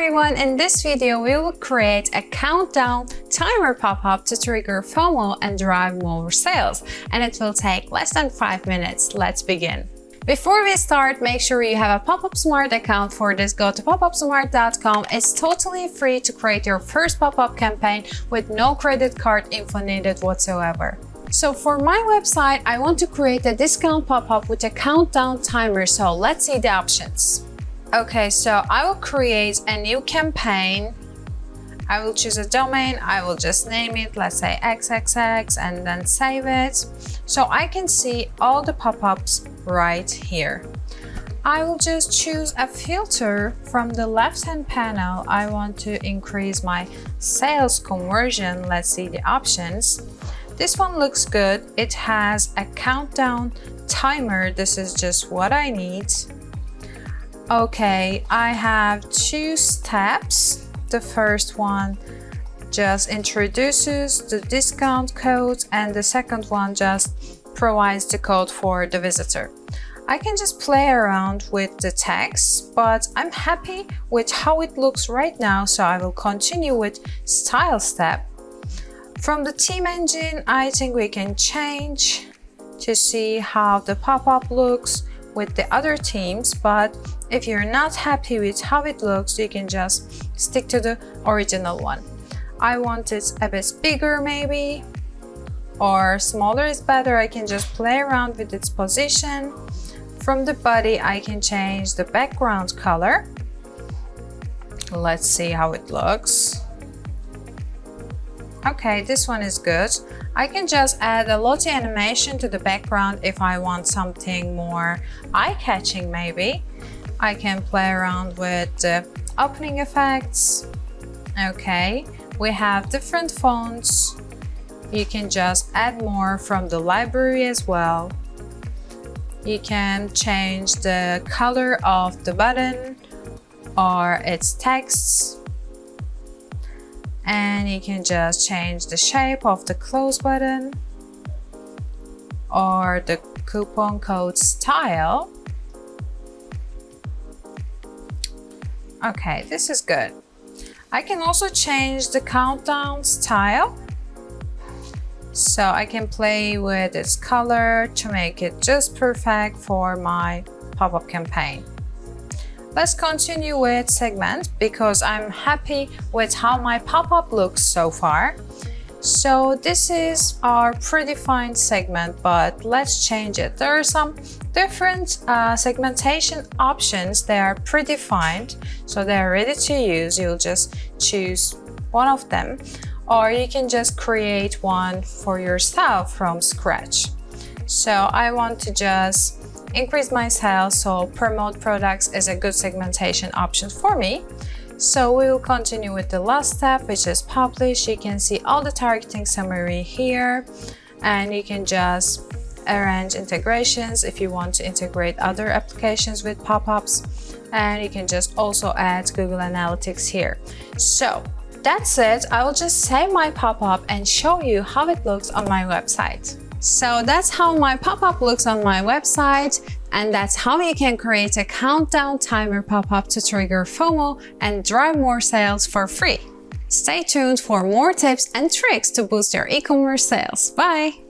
everyone, in this video we will create a countdown timer pop-up to trigger FOMO and drive more sales, and it will take less than 5 minutes. Let's begin. Before we start, make sure you have a Popupsmart account. For this, go to popupsmart.com. It's totally free to create your first pop-up campaign with no credit card info needed whatsoever. So for my website, I want to create a discount pop-up with a countdown timer, so let's see the options. Okay, so I will create a new campaign. I will choose a domain. I will just name it, let's say XXX, and then save it. So I can see all the pop-ups right here. I will just choose a filter from the left-hand panel. I want to increase my sales conversion. Let's see the options. This one looks good. It has a countdown timer. This is just what I need. Okay, I have 2 steps. The first one just introduces the discount code, and the second one just provides the code for the visitor. I can just play around with the text, but I'm happy with how it looks right now, so I will continue with style step. From the theme engine, I think we can change to see how the pop-up looks with the other themes, but if you're not happy with how it looks, you can just stick to the original one. I want it a bit bigger maybe, or smaller is better. I can just play around with its position. From the body, I can change the background color. Let's see how it looks. Okay, this one is good. I can just add a Lottie animation to the background if I want something more eye-catching maybe. I can play around with the opening effects. Okay, we have different fonts. You can just add more from the library as well. You can change the color of the button or its texts. And you can just change the shape of the close button or the coupon code style. Okay, this is good. I can also change the countdown style. So I can play with its color to make it just perfect for my pop-up campaign. Let's continue with segment because I'm happy with how my pop-up looks so far. So this is our predefined segment, but let's change it. There are some different segmentation options. They are predefined, so they're ready to use. You'll just choose one of them, or you can just create one for yourself from scratch. So I want to just increase my sales, so promote products is a good segmentation option for me. So we will continue with the last step, which is publish. You can see all the targeting summary here, and you can just arrange integrations if you want to integrate other applications with pop-ups, and you can just also add Google Analytics here. So that's it. I will just save my pop-up and show you how it looks on my website. So that's how my pop-up looks on my website, and that's how you can create a countdown timer pop-up to trigger FOMO and drive more sales for free. Stay tuned for more tips and tricks to boost your e-commerce sales. Bye!